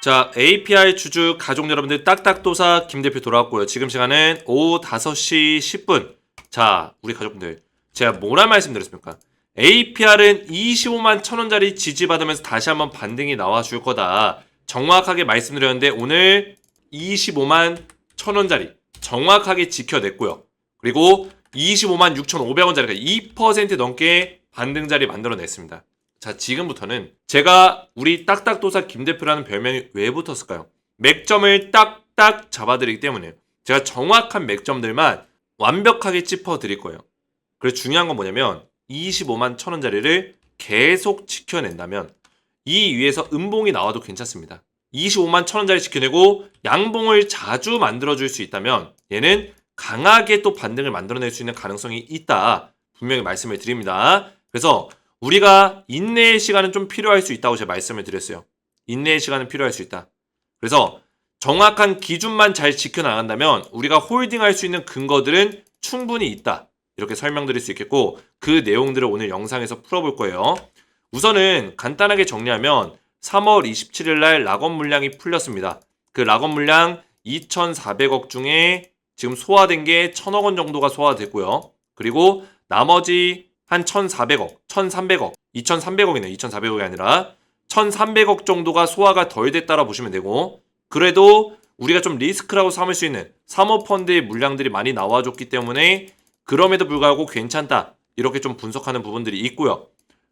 자, API 주주 가족 여러분들 딱딱도사 김대표 돌아왔고요. 지금 시간은 오후 5시 10분. 자, 우리 가족분들 제가 뭐라 말씀드렸습니까? APR은 25만 1,000원짜리 지지받으면서 다시 한번 반등이 나와줄 거다. 정확하게 말씀드렸는데 오늘 25만 1,000원짜리 정확하게 지켜냈고요. 그리고 25만 6,500원짜리가 2% 넘게 반등 자리 만들어냈습니다. 자, 지금부터는 제가 우리 딱딱도사 김대표라는 별명이 왜 붙었을까요? 맥점을 딱딱 잡아드리기 때문에 제가 정확한 맥점들만 완벽하게 짚어드릴 거예요. 그래서 중요한 건 뭐냐면 25만 1,000원짜리를 계속 지켜낸다면 이 위에서 음봉이 나와도 괜찮습니다. 25만 1,000원짜리 지켜내고 양봉을 자주 만들어줄 수 있다면 얘는 강하게 또 반등을 만들어낼 수 있는 가능성이 있다. 분명히 말씀을 드립니다. 그래서 우리가 인내의 시간은 좀 필요할 수 있다고 제가 말씀을 드렸어요. 인내의 시간은 필요할 수 있다. 그래서 정확한 기준만 잘 지켜나간다면 우리가 홀딩할 수 있는 근거들은 충분히 있다. 이렇게 설명드릴 수 있겠고 그 내용들을 오늘 영상에서 풀어볼 거예요. 우선은 간단하게 정리하면 3월 27일 날 락업 물량이 풀렸습니다. 그 락업 물량 2,400억 중에 지금 소화된 게 1,000억 원 정도가 소화됐고요. 그리고 나머지 한 1,400억, 1,300억, 2,300억이네. 2,400억이 아니라 1,300억 정도가 소화가 덜 됐다라 보시면 되고 그래도 우리가 좀 리스크라고 삼을 수 있는 사모펀드의 물량들이 많이 나와줬기 때문에 그럼에도 불구하고 괜찮다. 이렇게 좀 분석하는 부분들이 있고요.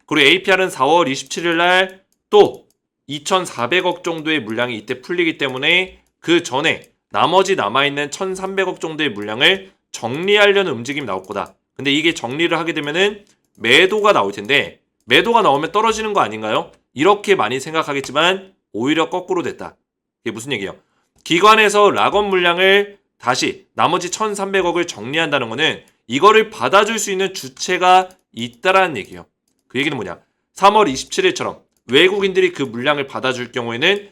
그리고 APR은 4월 27일 날 또 2,400억 정도의 물량이 이때 풀리기 때문에 그 전에 나머지 남아있는 1,300억 정도의 물량을 정리하려는 움직임이 나올 거다. 근데 이게 정리를 하게 되면은 매도가 나올 텐데 매도가 나오면 떨어지는 거 아닌가요? 이렇게 많이 생각하겠지만 오히려 거꾸로 됐다. 이게 무슨 얘기예요? 기관에서 락업 물량을 다시 나머지 1,300억을 정리한다는 거는 이거를 받아줄 수 있는 주체가 있다라는 얘기예요. 그 얘기는 뭐냐? 3월 27일처럼 외국인들이 그 물량을 받아줄 경우에는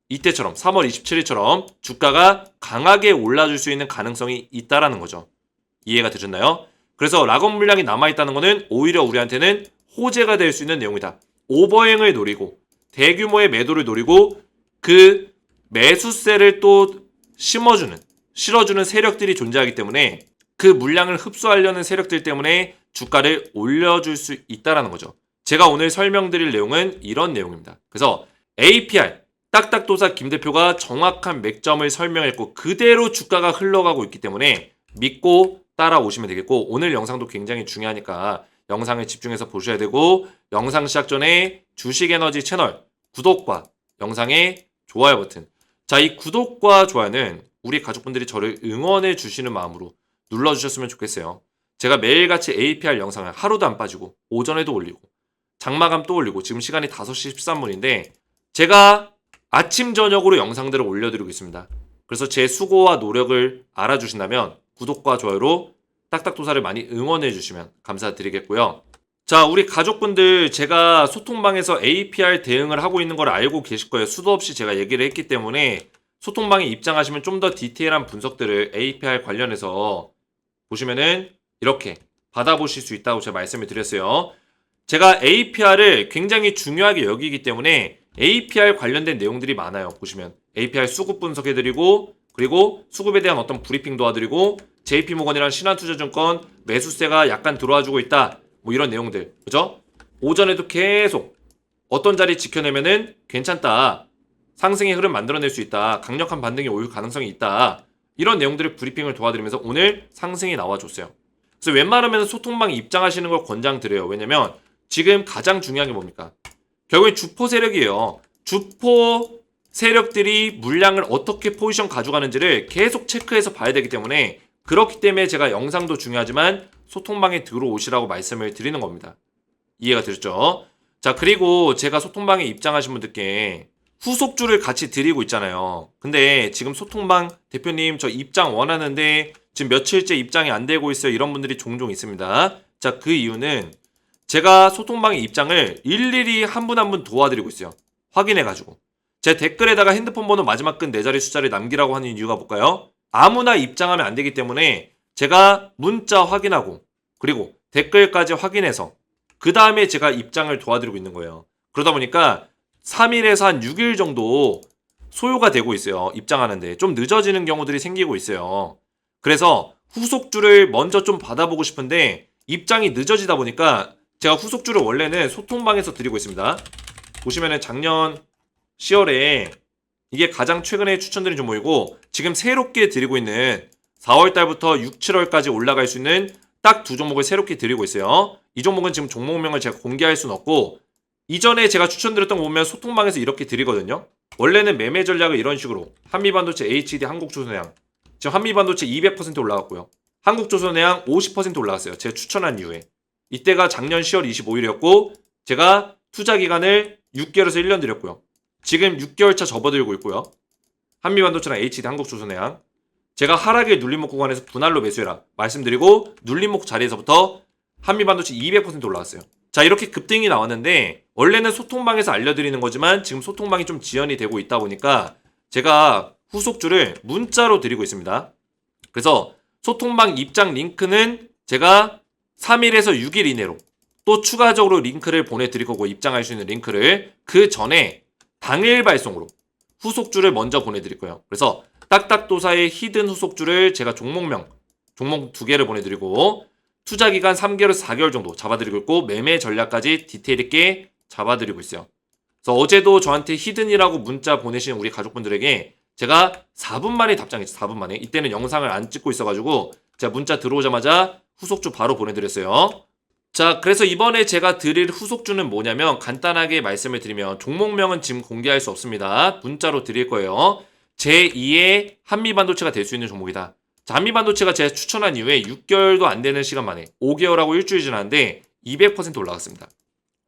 이때처럼 3월 27일처럼 주가가 강하게 올라줄 수 있는 가능성이 있다라는 거죠. 이해가 되셨나요? 그래서 락업 물량이 남아있다는 것은 오히려 우리한테는 호재가 될 수 있는 내용이다. 오버행을 노리고 대규모의 매도를 노리고 그 매수세를 또 실어주는 세력들이 존재하기 때문에 그 물량을 흡수하려는 세력들 때문에 주가를 올려줄 수 있다는 거죠. 제가 오늘 설명드릴 내용은 이런 내용입니다. 그래서 APR, 딱딱도사 김대표가 정확한 맥점을 설명했고 그대로 주가가 흘러가고 있기 때문에 믿고 따라오시면 되겠고 오늘 영상도 굉장히 중요하니까 영상을 집중해서 보셔야 되고 영상 시작 전에 주식에너지 채널 구독과 영상의 좋아요 버튼 자, 이 구독과 좋아요는 우리 가족분들이 저를 응원해 주시는 마음으로 눌러주셨으면 좋겠어요. 제가 매일같이 APR 영상을 하루도 안 빠지고 오전에도 올리고 장마감 또 올리고 지금 시간이 5시 13분인데 제가 아침 저녁으로 영상들을 올려드리고 있습니다. 그래서 제 수고와 노력을 알아주신다면 구독과 좋아요로 딱딱도사를 많이 응원해 주시면 감사드리겠고요. 자, 우리 가족분들 제가 소통방에서 APR 대응을 하고 있는 걸 알고 계실 거예요. 수도 없이 제가 얘기를 했기 때문에 소통방에 입장하시면 좀 더 디테일한 분석들을 APR 관련해서 보시면은 이렇게 받아보실 수 있다고 제가 말씀을 드렸어요. 제가 APR을 굉장히 중요하게 여기기 때문에 APR 관련된 내용들이 많아요. 보시면 APR 수급 분석해드리고 그리고 수급에 대한 어떤 브리핑 도와드리고 JP모건이랑 신한투자증권 매수세가 약간 들어와주고 있다. 뭐 이런 내용들. 그죠? 오전에도 계속 어떤 자리 지켜내면은 괜찮다. 상승의 흐름 만들어낼 수 있다. 강력한 반등이 올 가능성이 있다. 이런 내용들을 브리핑을 도와드리면서 오늘 상승이 나와줬어요. 그래서 웬만하면 소통방에 입장하시는 걸 권장드려요. 왜냐면 지금 가장 중요한 게 뭡니까? 결국엔 주포 세력이에요. 주포 세력들이 물량을 어떻게 포지션 가져가는지를 계속 체크해서 봐야 되기 때문에 그렇기 때문에 제가 영상도 중요하지만 소통방에 들어오시라고 말씀을 드리는 겁니다. 이해가 되셨죠? 자, 그리고 제가 소통방에 입장하신 분들께 후속주를 같이 드리고 있잖아요. 근데 지금 소통방 대표님 저 입장 원하는데 지금 며칠째 입장이 안 되고 있어요. 이런 분들이 종종 있습니다. 자, 그 이유는 제가 소통방의 입장을 일일이 한 분 한 분 도와드리고 있어요. 확인해가지고. 제 댓글에다가 핸드폰 번호 마지막 끈 4자리 숫자를 남기라고 하는 이유가 뭘까요? 아무나 입장하면 안 되기 때문에 제가 문자 확인하고 그리고 댓글까지 확인해서 그 다음에 제가 입장을 도와드리고 있는 거예요. 그러다 보니까 3일에서 한 6일 정도 소요가 되고 있어요. 입장하는데 좀 늦어지는 경우들이 생기고 있어요. 그래서 후속주를 먼저 좀 받아보고 싶은데 입장이 늦어지다 보니까 제가 후속주를 원래는 소통방에서 드리고 있습니다. 보시면은 작년 10월에 이게 가장 최근에 추천드린 종목이고 지금 새롭게 드리고 있는 4월달부터 6, 7월까지 올라갈 수 있는 딱 두 종목을 새롭게 드리고 있어요. 이 종목은 지금 종목명을 제가 공개할 수는 없고 이전에 제가 추천드렸던 거 보면 소통방에서 이렇게 드리거든요. 원래는 매매 전략을 이런 식으로 한미반도체, HD, 한국조선해양 지금 한미반도체 200% 올라갔고요. 한국조선해양 50% 올라갔어요. 제가 추천한 이후에 이때가 작년 10월 25일이었고 제가 투자 기간을 6개월에서 1년 드렸고요. 지금 6개월 차 접어들고 있고요. 한미반도체랑 HD, 한국조선해양 제가 하락의 눌림목 구간에서 분할로 매수해라 말씀드리고 눌림목 자리에서부터 한미반도체 200% 올라왔어요. 자, 이렇게 급등이 나왔는데 원래는 소통방에서 알려드리는 거지만 지금 소통방이 좀 지연이 되고 있다 보니까 제가 후속주를 문자로 드리고 있습니다. 그래서 소통방 입장 링크는 제가 3일에서 6일 이내로 또 추가적으로 링크를 보내드릴 거고 입장할 수 있는 링크를 그 전에 당일 발송으로 후속주를 먼저 보내드릴 거예요. 그래서 딱딱도사의 히든 후속주를 제가 종목명, 종목 2개를 보내드리고 투자기간 3개월에서 4개월 정도 잡아드리고 있고 매매 전략까지 디테일 있게 잡아드리고 있어요. 그래서 어제도 저한테 히든이라고 문자 보내신 우리 가족분들에게 제가 4분 만에 답장했죠. 4분 만에. 이때는 영상을 안 찍고 있어가지고 제가 문자 들어오자마자 후속주 바로 보내드렸어요. 자, 그래서 이번에 제가 드릴 후속주는 뭐냐면 간단하게 말씀을 드리면 종목명은 지금 공개할 수 없습니다. 문자로 드릴 거예요. 제2의 한미반도체가 될 수 있는 종목이다. 자, 한미반도체가 제가 추천한 이후에 6개월도 안 되는 시간 만에 5개월하고 일주일 지났는데 200% 올라갔습니다.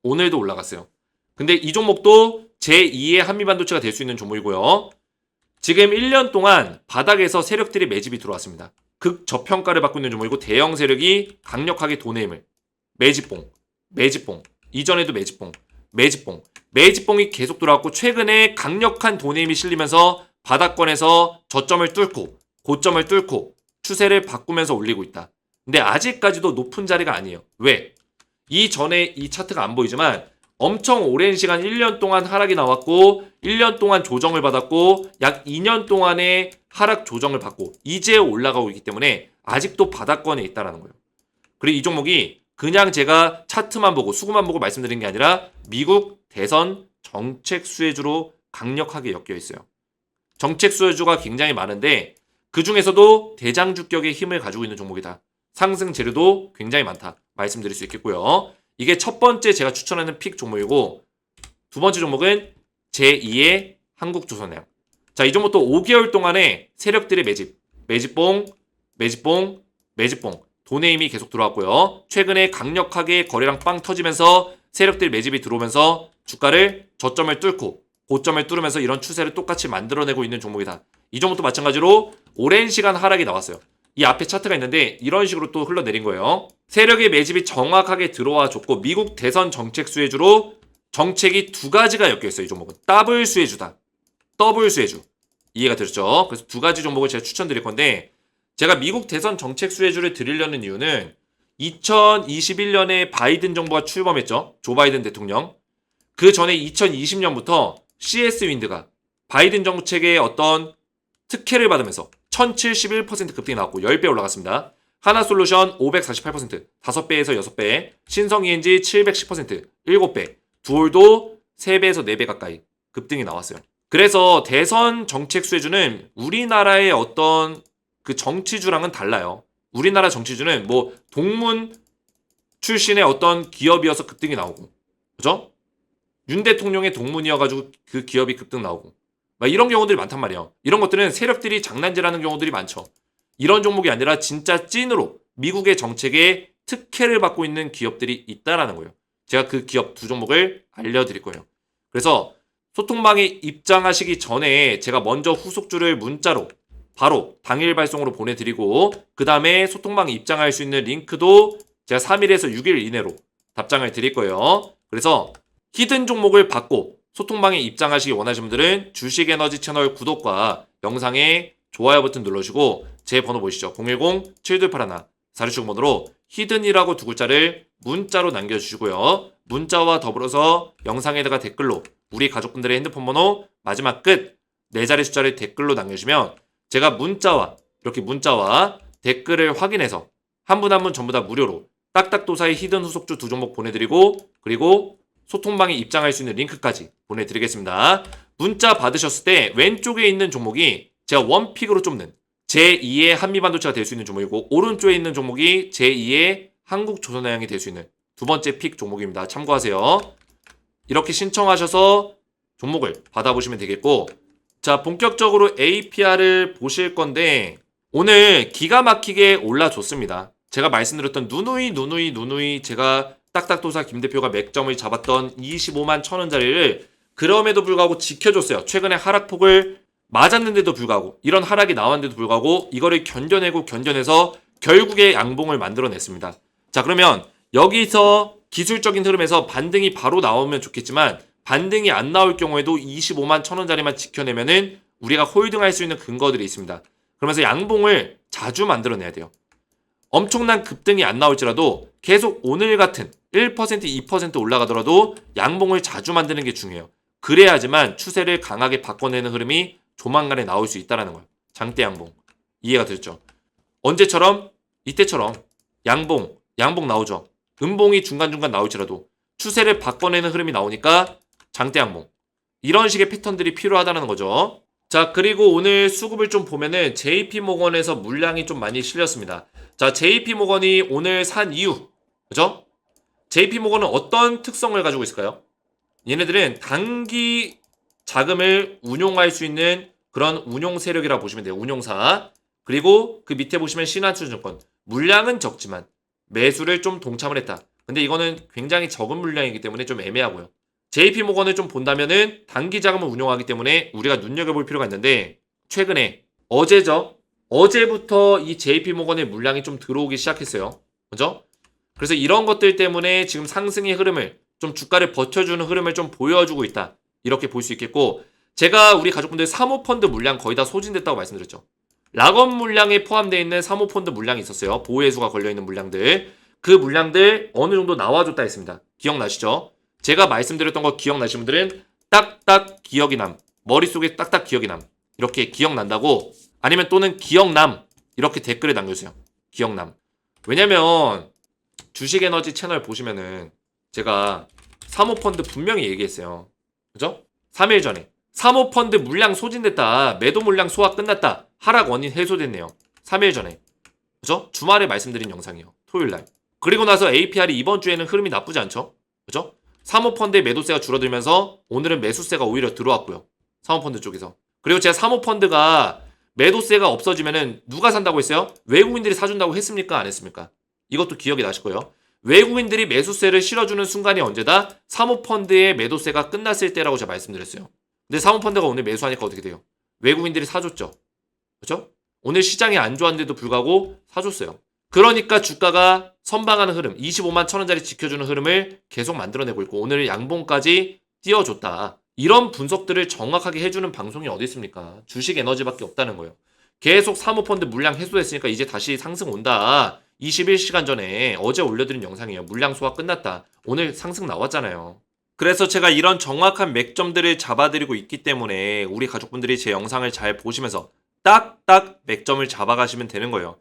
오늘도 올라갔어요. 근데 이 종목도 제2의 한미반도체가 될 수 있는 종목이고요. 지금 1년 동안 바닥에서 세력들이 매집이 들어왔습니다. 극저평가를 받고 있는 종목이고 대형 세력이 강력하게 돈의 힘을 매집봉 이전에도 매집봉이 계속 들어왔고 최근에 강력한 돈의 힘이 실리면서 바닥권에서 저점을 뚫고 고점을 뚫고 추세를 바꾸면서 올리고 있다. 근데 아직까지도 높은 자리가 아니에요. 왜? 이전에 이 차트가 안 보이지만 엄청 오랜 시간 1년 동안 하락이 나왔고 1년 동안 조정을 받았고 약 2년 동안의 하락 조정을 받고 이제 올라가고 있기 때문에 아직도 바닥권에 있다는 거예요. 그리고 이 종목이 그냥 제가 차트만 보고 수급만 보고 말씀드린 게 아니라 미국 대선 정책 수혜주로 강력하게 엮여 있어요. 정책 수혜주가 굉장히 많은데 그 중에서도 대장주격의 힘을 가지고 있는 종목이다. 상승 재료도 굉장히 많다. 말씀드릴 수 있겠고요. 이게 첫 번째 제가 추천하는 픽 종목이고 두 번째 종목은 제2의 한국조선해양. 자, 이 종목도 5개월 동안에 세력들의 매집봉 돈의 힘이 계속 들어왔고요. 최근에 강력하게 거래량 빵 터지면서 세력들의 매집이 들어오면서 주가를 저점을 뚫고 고점을 뚫으면서 이런 추세를 똑같이 만들어내고 있는 종목이다. 이 종목도 마찬가지로 오랜 시간 하락이 나왔어요. 이 앞에 차트가 있는데 이런 식으로 또 흘러내린 거예요. 세력의 매집이 정확하게 들어와 줬고 미국 대선 정책 수혜주로 정책이 두 가지가 엮여 있어요. 이 종목은 더블 수혜주다. 더블 수혜주. 이해가 되셨죠? 그래서 두 가지 종목을 제가 추천드릴 건데 제가 미국 대선 정책 수혜주를 드리려는 이유는 2021년에 바이든 정부가 출범했죠. 조 바이든 대통령. 그 전에 2020년부터 CS 윈드가 바이든 정책의 어떤 특혜를 받으면서 1071% 급등이 나왔고 10배 올라갔습니다. 하나솔루션 548%, 5배에서 6배, 신성 ENG 710%, 7배, 두올도 3배에서 4배 가까이 급등이 나왔어요. 그래서 대선 정책 수혜주는 우리나라의 어떤 그 정치주랑은 달라요. 우리나라 정치주는 뭐 동문 출신의 어떤 기업이어서 급등이 나오고, 그죠? 윤 대통령의 동문이어가지고 그 기업이 급등 나오고, 막 이런 경우들이 많단 말이에요. 이런 것들은 세력들이 장난질하는 경우들이 많죠. 이런 종목이 아니라 진짜 찐으로 미국의 정책에 특혜를 받고 있는 기업들이 있다라는 거예요. 제가 그 기업 두 종목을 알려드릴 거예요. 그래서 소통방에 입장하시기 전에 제가 먼저 후속주를 문자로 바로 당일 발송으로 보내드리고 그 다음에 소통방에 입장할 수 있는 링크도 제가 3일에서 6일 이내로 답장을 드릴 거예요. 그래서 히든 종목을 받고 소통방에 입장하시기 원하시는 분들은 주식에너지 채널 구독과 영상에 좋아요 버튼 눌러주시고 제 번호 보이시죠? 010-7281-46번으로 히든이라고 두 글자를 문자로 남겨주시고요. 문자와 더불어서 영상에다가 댓글로 우리 가족분들의 핸드폰 번호 마지막 끝 네 자리 숫자를 댓글로 남겨주시면 제가 문자와 댓글을 확인해서 한 분 한 분 전부 다 무료로 딱딱도사의 히든 후속주 2종목 보내드리고 그리고 소통방에 입장할 수 있는 링크까지 보내드리겠습니다. 문자 받으셨을 때 왼쪽에 있는 종목이 제가 원픽으로 좁는 제2의 한미반도체가 될 수 있는 종목이고 오른쪽에 있는 종목이 제2의 한국조선해양이 될 수 있는 두 번째 픽 종목입니다. 참고하세요. 이렇게 신청하셔서 종목을 받아보시면 되겠고 자 본격적으로 APR을 보실 건데 오늘 기가 막히게 올라줬습니다. 제가 말씀드렸던 누누이 제가 딱딱도사 김대표가 맥점을 잡았던 25만 1,000원짜리를 그럼에도 불구하고 지켜줬어요. 최근에 하락폭을 맞았는데도 불구하고 이런 하락이 나왔는데도 불구하고 이거를 견뎌내서 결국에 양봉을 만들어냈습니다. 자 그러면 여기서 기술적인 흐름에서 반등이 바로 나오면 좋겠지만 반등이 안 나올 경우에도 25만 1,000원짜리만 지켜내면은 우리가 홀딩할 수 있는 근거들이 있습니다. 그러면서 양봉을 자주 만들어내야 돼요. 엄청난 급등이 안 나올지라도 계속 오늘 같은 1%, 2% 올라가더라도 양봉을 자주 만드는 게 중요해요. 그래야지만 추세를 강하게 바꿔내는 흐름이 조만간에 나올 수 있다는 거예요. 장대 양봉. 이해가 되셨죠? 언제처럼? 이때처럼 양봉 나오죠. 음봉이 중간중간 나올지라도 추세를 바꿔내는 흐름이 나오니까 장대 양봉. 이런 식의 패턴들이 필요하다는 거죠. 자, 그리고 오늘 수급을 좀 보면은 JP모건에서 물량이 좀 많이 실렸습니다. 자, JP모건이 오늘 산 이유. 그죠? JP모건은 어떤 특성을 가지고 있을까요? 얘네들은 단기 자금을 운용할 수 있는 그런 운용 세력이라고 보시면 돼요. 운용사. 그리고 그 밑에 보시면 신한투자증권. 물량은 적지만 매수를 좀 동참을 했다. 근데 이거는 굉장히 적은 물량이기 때문에 좀 애매하고요. JP모건을 좀 본다면은 단기 자금을 운용하기 때문에 우리가 눈여겨볼 필요가 있는데 최근에 어제부터 이 JP모건의 물량이 좀 들어오기 시작했어요. 그죠? 그래서 이런 것들 때문에 지금 상승의 흐름을 좀 주가를 버텨주는 흐름을 좀 보여주고 있다. 이렇게 볼 수 있겠고 제가 우리 가족분들 사모펀드 물량 거의 다 소진됐다고 말씀드렸죠. 락업 물량에 포함되어 있는 사모펀드 물량이 있었어요. 보호해수가 걸려있는 물량들. 그 물량들 어느 정도 나와줬다 했습니다. 기억나시죠? 제가 말씀드렸던 거 기억나시는 분들은 딱딱 기억이 남. 머릿속에 딱딱 기억이 남. 이렇게 기억난다고 아니면 또는 기억남 이렇게 댓글에 남겨주세요. 기억남. 왜냐면 주식에너지 채널 보시면은 제가 사모펀드 분명히 얘기했어요. 그죠? 3일 전에 사모펀드 물량 소진됐다. 매도 물량 소화 끝났다. 하락 원인 해소됐네요. 3일 전에. 그죠? 주말에 말씀드린 영상이에요. 토요일날. 그리고 나서 APR이 이번 주에는 흐름이 나쁘지 않죠? 그죠? 사모펀드의 매도세가 줄어들면서 오늘은 매수세가 오히려 들어왔고요. 사모펀드 쪽에서. 그리고 제가 사모펀드가 매도세가 없어지면은 누가 산다고 했어요? 외국인들이 사준다고 했습니까? 안 했습니까? 이것도 기억이 나실 거예요. 외국인들이 매수세를 실어주는 순간이 언제다? 사모펀드의 매도세가 끝났을 때라고 제가 말씀드렸어요. 근데 사모펀드가 오늘 매수하니까 어떻게 돼요? 외국인들이 사줬죠. 그렇죠? 오늘 시장이 안 좋았는데도 불구하고 사줬어요. 그러니까 주가가 선방하는 흐름, 25만 1,000원짜리 지켜주는 흐름을 계속 만들어내고 있고 오늘 양봉까지 띄워줬다. 이런 분석들을 정확하게 해주는 방송이 어디 있습니까? 주식 에너지밖에 없다는 거예요. 계속 사모펀드 물량 해소됐으니까 이제 다시 상승 온다. 21시간 전에 어제 올려드린 영상이에요. 물량 소화 끝났다. 오늘 상승 나왔잖아요. 그래서 제가 이런 정확한 맥점들을 잡아드리고 있기 때문에 우리 가족분들이 제 영상을 잘 보시면서 딱딱 맥점을 잡아가시면 되는 거예요.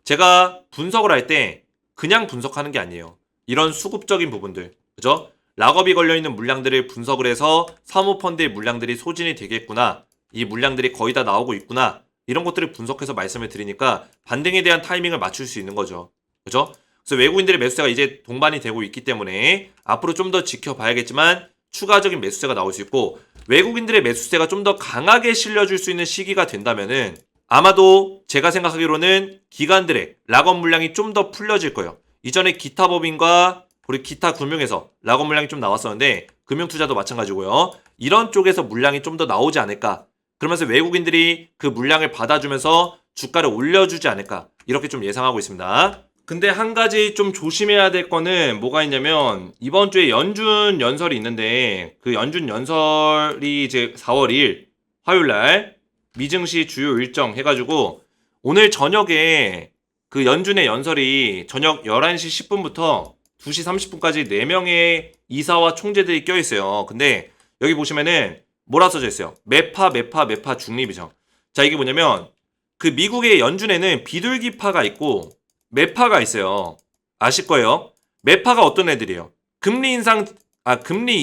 제가 분석을 할 때 그냥 분석하는 게 아니에요. 이런 수급적인 부분들, 그죠? 락업이 걸려있는 물량들을 분석을 해서 사모펀드의 물량들이 소진이 되겠구나. 이 물량들이 거의 다 나오고 있구나. 이런 것들을 분석해서 말씀을 드리니까 반등에 대한 타이밍을 맞출 수 있는 거죠. 그죠? 그래서 외국인들의 매수세가 이제 동반이 되고 있기 때문에 앞으로 좀 더 지켜봐야겠지만 추가적인 매수세가 나올 수 있고 외국인들의 매수세가 좀 더 강하게 실려줄 수 있는 시기가 된다면은 아마도 제가 생각하기로는 기관들의 락업 물량이 좀 더 풀려질 거예요. 이전에 기타 법인과 그리고 기타 금융에서 락업 물량이 좀 나왔었는데 금융투자도 마찬가지고요. 이런 쪽에서 물량이 좀 더 나오지 않을까. 그러면서 외국인들이 그 물량을 받아주면서 주가를 올려주지 않을까. 이렇게 좀 예상하고 있습니다. 근데 한 가지 좀 조심해야 될 거는 뭐가 있냐면 이번 주에 연준 연설이 있는데 그 연준 연설이 이제 4월 2일 화요일날 미증시 주요 일정 해가지고 오늘 저녁에 그 연준의 연설이 저녁 11시 10분부터 2시 30분까지 4명의 이사와 총재들이 껴있어요. 근데 여기 보시면은 뭐라 써져 있어요? 매파 중립이죠. 자, 이게 뭐냐면 그 미국의 연준에는 비둘기파가 있고 매파가 있어요. 아실 거예요. 매파가 어떤 애들이에요? 금리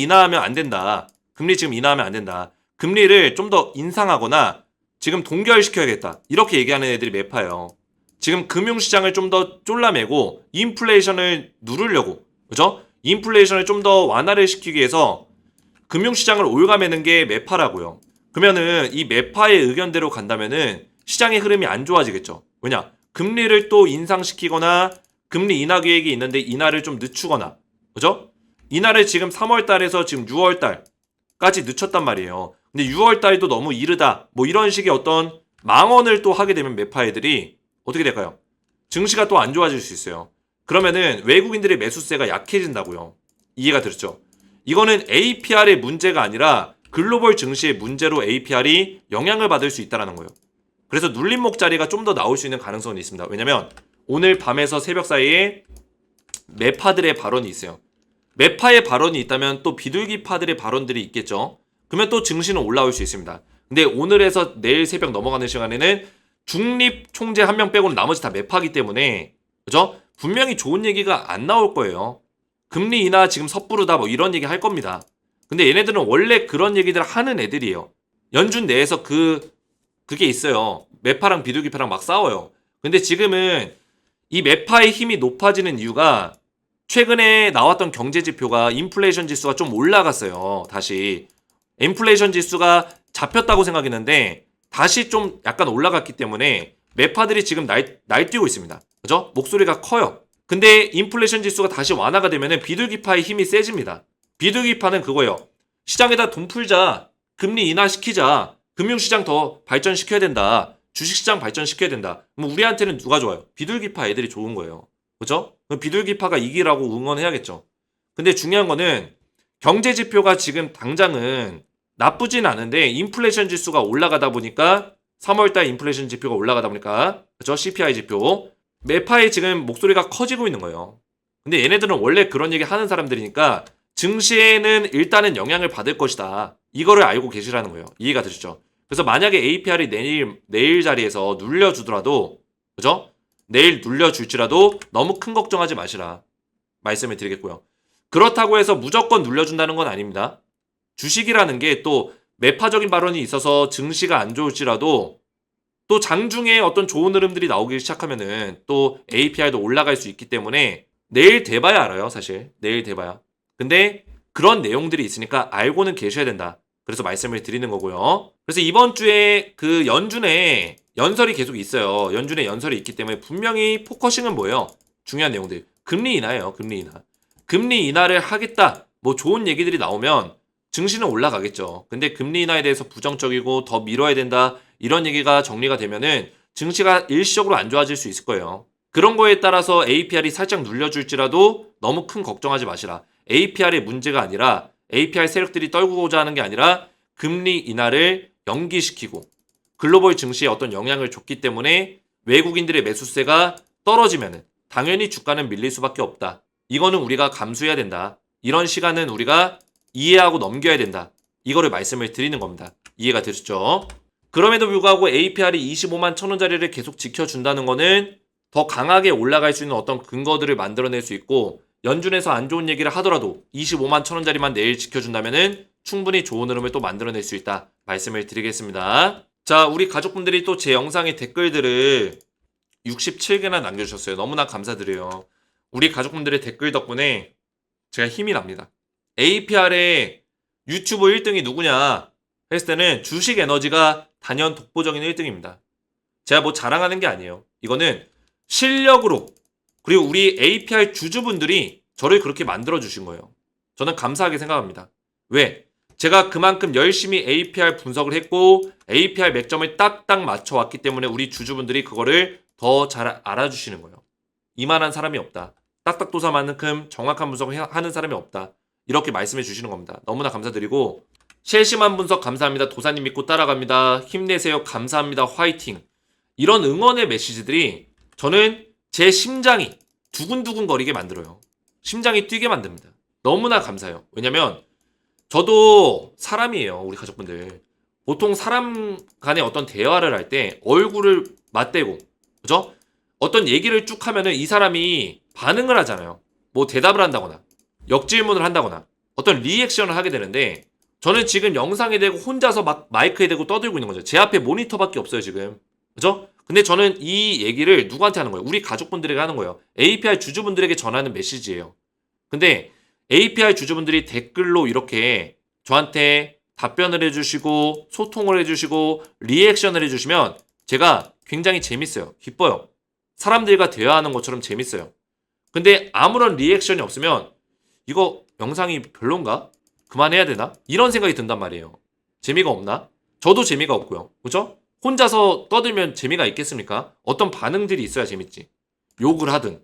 인하하면 안 된다. 금리 지금 인하하면 안 된다. 금리를 좀 더 인상하거나 지금 동결시켜야겠다. 이렇게 얘기하는 애들이 매파예요. 지금 금융시장을 좀 더 쫄라매고 인플레이션을 누르려고, 그죠? 인플레이션을 좀 더 완화를 시키기 위해서 금융시장을 올가매는 게 매파라고요. 그러면은 이 매파의 의견대로 간다면은 시장의 흐름이 안 좋아지겠죠. 왜냐? 금리를 또 인상시키거나 금리 인하 계획이 있는데 인하를 좀 늦추거나, 그죠? 인하를 지금 3월 달에서 지금 6월 달까지 늦췄단 말이에요. 근데 6월 달도 너무 이르다. 뭐 이런 식의 어떤 망언을 또 하게 되면 매파 애들이 어떻게 될까요? 증시가 또 안 좋아질 수 있어요. 그러면은 외국인들의 매수세가 약해진다고요. 이해가 되셨죠? 이거는 APR의 문제가 아니라 글로벌 증시의 문제로 APR이 영향을 받을 수 있다는 거예요. 그래서 눌림목 자리가 좀 더 나올 수 있는 가능성은 있습니다. 왜냐면 오늘 밤에서 새벽 사이에 매파들의 발언이 있어요. 매파의 발언이 있다면 또 비둘기파들의 발언들이 있겠죠. 그러면 또 증시는 올라올 수 있습니다. 근데 오늘에서 내일 새벽 넘어가는 시간에는 중립 총재 한 명 빼고는 나머지 다 매파기 때문에, 그죠? 분명히 좋은 얘기가 안 나올 거예요. 금리 인하 지금 섣부르다 뭐 이런 얘기 할 겁니다. 근데 얘네들은 원래 그런 얘기들 하는 애들이에요. 연준 내에서 그게 있어요. 매파랑 비둘기파랑 막 싸워요. 근데 지금은 이 매파의 힘이 높아지는 이유가 최근에 나왔던 경제 지표가 인플레이션 지수가 좀 올라갔어요. 다시. 인플레이션 지수가 잡혔다고 생각했는데 다시 좀 약간 올라갔기 때문에 매파들이 지금 날뛰고 있습니다. 그죠? 목소리가 커요. 근데 인플레이션 지수가 다시 완화가 되면은 비둘기파의 힘이 세집니다. 비둘기파는 그거예요. 시장에다 돈 풀자. 금리 인하시키자. 금융시장 더 발전시켜야 된다. 주식시장 발전시켜야 된다. 그럼 우리한테는 누가 좋아요? 비둘기파 애들이 좋은 거예요. 그죠? 그럼 비둘기파가 이기라고 응원해야겠죠. 근데 중요한 거는 경제 지표가 지금 당장은 나쁘진 않은데 인플레이션 지수가 올라가다 보니까 3월달 인플레이션 지표가 올라가다 보니까 그죠? CPI 지표 매파의 지금 목소리가 커지고 있는 거예요. 근데 얘네들은 원래 그런 얘기 하는 사람들이니까 증시에는 일단은 영향을 받을 것이다. 이거를 알고 계시라는 거예요. 이해가 되시죠? 그래서 만약에 APR이 내일 자리에서 눌려주더라도, 그죠? 내일 눌려줄지라도 너무 큰 걱정하지 마시라. 말씀을 드리겠고요. 그렇다고 해서 무조건 눌려준다는 건 아닙니다. 주식이라는 게 또 매파적인 발언이 있어서 증시가 안 좋을지라도 또 장중에 어떤 좋은 흐름들이 나오기 시작하면은 또 APR도 올라갈 수 있기 때문에 내일 돼봐야 알아요, 사실. 내일 돼봐야. 근데 그런 내용들이 있으니까 알고는 계셔야 된다. 그래서 말씀을 드리는 거고요. 그래서 이번 주에 그 연준에 연설이 계속 있어요. 연준에 연설이 있기 때문에 분명히 포커싱은 뭐예요? 중요한 내용들. 금리 인하예요. 금리 인하. 금리 인하를 하겠다. 뭐 좋은 얘기들이 나오면 증시는 올라가겠죠. 근데 금리 인하에 대해서 부정적이고 더 미뤄야 된다. 이런 얘기가 정리가 되면은 증시가 일시적으로 안 좋아질 수 있을 거예요. 그런 거에 따라서 APR이 살짝 눌려줄지라도 너무 큰 걱정하지 마시라. APR의 문제가 아니라 APR 세력들이 떨구고자 하는 게 아니라 금리 인하를 연기시키고 글로벌 증시에 어떤 영향을 줬기 때문에 외국인들의 매수세가 떨어지면은 당연히 주가는 밀릴 수밖에 없다. 이거는 우리가 감수해야 된다. 이런 시간은 우리가 이해하고 넘겨야 된다. 이거를 말씀을 드리는 겁니다. 이해가 되셨죠? 그럼에도 불구하고 APR이 25만 1,000원짜리를 계속 지켜준다는 거는 더 강하게 올라갈 수 있는 어떤 근거들을 만들어낼 수 있고 연준에서 안 좋은 얘기를 하더라도 25만 1,000원짜리만 내일 지켜준다면은 충분히 좋은 흐름을 또 만들어낼 수 있다. 말씀을 드리겠습니다. 자, 우리 가족분들이 또 제 영상에 댓글들을 67개나 남겨주셨어요. 너무나 감사드려요. 우리 가족분들의 댓글 덕분에 제가 힘이 납니다. APR의 유튜브 1등이 누구냐 했을 때는 주식에너지가 단연 독보적인 1등입니다. 제가 뭐 자랑하는 게 아니에요. 이거는 실력으로 그리고 우리 APR 주주분들이 저를 그렇게 만들어주신 거예요. 저는 감사하게 생각합니다. 왜? 제가 그만큼 열심히 APR 분석을 했고 APR 맥점을 딱딱 맞춰왔기 때문에 우리 주주분들이 그거를 더 잘 알아주시는 거예요. 이만한 사람이 없다. 딱딱도사만큼 정확한 분석을 하는 사람이 없다. 이렇게 말씀해 주시는 겁니다. 너무나 감사드리고 실시간 분석 감사합니다. 도사님 믿고 따라갑니다. 힘내세요. 감사합니다. 화이팅. 이런 응원의 메시지들이 저는 제 심장이 두근두근 거리게 만들어요. 심장이 뛰게 만듭니다. 너무나 감사해요. 왜냐면 저도 사람이에요, 우리 가족분들. 보통 사람 간의 어떤 대화를 할 때 얼굴을 맞대고, 그죠? 어떤 얘기를 쭉 하면은 이 사람이 반응을 하잖아요. 뭐 대답을 한다거나, 역질문을 한다거나, 어떤 리액션을 하게 되는데, 저는 지금 영상에 대고 혼자서 막 마이크에 대고 떠들고 있는 거죠. 제 앞에 모니터밖에 없어요, 지금. 그죠? 근데 저는 이 얘기를 누구한테 하는 거예요? 우리 가족분들에게 하는 거예요. API 주주분들에게 전하는 메시지예요. 근데 API 주주분들이 댓글로 이렇게 저한테 답변을 해주시고 소통을 해주시고 리액션을 해주시면 제가 굉장히 재밌어요. 기뻐요. 사람들과 대화하는 것처럼 재밌어요. 근데 아무런 리액션이 없으면 이거 영상이 별론가? 그만해야 되나? 이런 생각이 든단 말이에요. 재미가 없나? 저도 재미가 없고요. 그죠? 혼자서 떠들면 재미가 있겠습니까? 어떤 반응들이 있어야 재밌지. 욕을 하든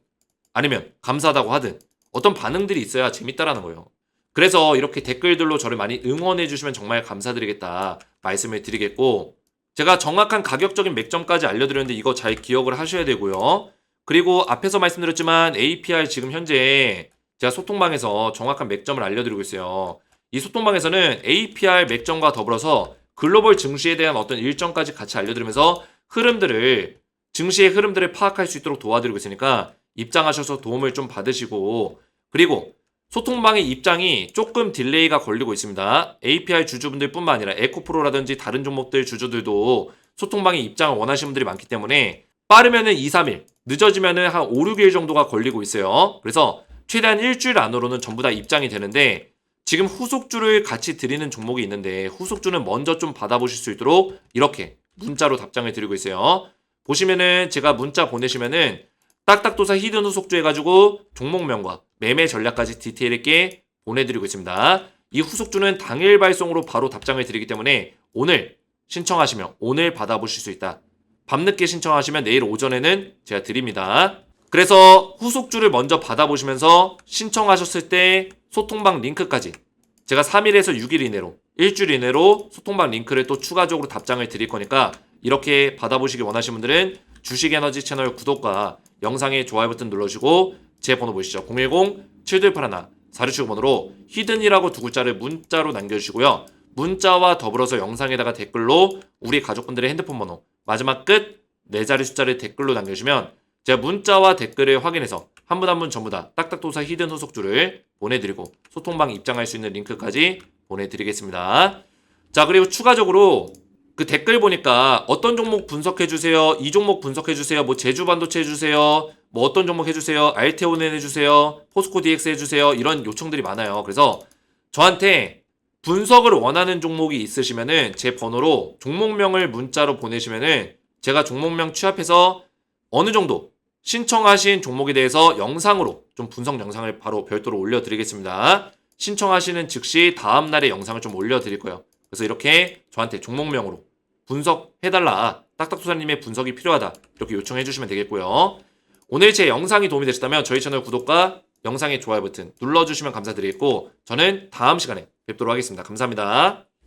아니면 감사하다고 하든 어떤 반응들이 있어야 재밌다라는 거예요. 그래서 이렇게 댓글들로 저를 많이 응원해 주시면 정말 감사드리겠다 말씀을 드리겠고, 제가 정확한 가격적인 맥점까지 알려드렸는데 이거 잘 기억을 하셔야 되고요. 그리고 앞에서 말씀드렸지만 APR 지금 현재 제가 소통방에서 정확한 맥점을 알려드리고 있어요. 이 소통방에서는 APR 맥점과 더불어서 글로벌 증시에 대한 어떤 일정까지 같이 알려드리면서 증시의 흐름들을 파악할 수 있도록 도와드리고 있으니까 입장하셔서 도움을 좀 받으시고, 그리고 소통방의 입장이 조금 딜레이가 걸리고 있습니다. API 주주분들 뿐만 아니라 에코프로라든지 다른 종목들 주주들도 소통방의 입장을 원하시는 분들이 많기 때문에 빠르면은 2, 3일, 늦어지면은 한 5, 6일 정도가 걸리고 있어요. 그래서 최대한 일주일 안으로는 전부 다 입장이 되는데, 지금 후속주를 같이 드리는 종목이 있는데 후속주는 먼저 좀 받아보실 수 있도록 이렇게 문자로 답장을 드리고 있어요. 보시면은 제가 문자 보내시면은 딱딱도사 히든 후속주 해가지고 종목명과 매매 전략까지 디테일 있게 보내드리고 있습니다. 이 후속주는 당일 발송으로 바로 답장을 드리기 때문에 오늘 신청하시면 오늘 받아보실 수 있다. 밤늦게 신청하시면 내일 오전에는 제가 드립니다. 그래서 후속주를 먼저 받아보시면서 신청하셨을 때 소통방 링크까지 제가 3일에서 6일 이내로 일주일 이내로 소통방 링크를 또 추가적으로 답장을 드릴 거니까 이렇게 받아보시기 원하시는 분들은 주식에너지 채널 구독과 영상에 좋아요 버튼 눌러주시고 제 번호 보이시죠? 010-7281-4675번호로 히든이라고 두 글자를 문자로 남겨주시고요. 문자와 더불어서 영상에다가 댓글로 우리 가족분들의 핸드폰 번호 마지막 끝 4자리 숫자를 댓글로 남겨주시면 제가 문자와 댓글을 확인해서 한 분 한 분 전부 다 딱딱도사 히든 후속주를 보내드리고 소통방 입장할 수 있는 링크까지 보내드리겠습니다. 자, 그리고 추가적으로 그 댓글 보니까 어떤 종목 분석해주세요, 이 종목 분석해주세요, 뭐 제주반도체 해주세요, 뭐 어떤 종목 해주세요, 알테오넨 해주세요, 포스코 DX 해주세요, 이런 요청들이 많아요. 그래서 저한테 분석을 원하는 종목이 있으시면은 제 번호로 종목명을 문자로 보내시면은 제가 종목명 취합해서 어느 정도 신청하신 종목에 대해서 영상으로 좀 분석 영상을 바로 별도로 올려드리겠습니다. 신청하시는 즉시 다음날에 영상을 좀 올려드릴 거예요. 그래서 이렇게 저한테 종목명으로 분석해달라, 딱딱소사님의 분석이 필요하다, 이렇게 요청해 주시면 되겠고요. 오늘 제 영상이 도움이 되셨다면 저희 채널 구독과 영상의 좋아요 버튼 눌러주시면 감사드리겠고, 저는 다음 시간에 뵙도록 하겠습니다. 감사합니다.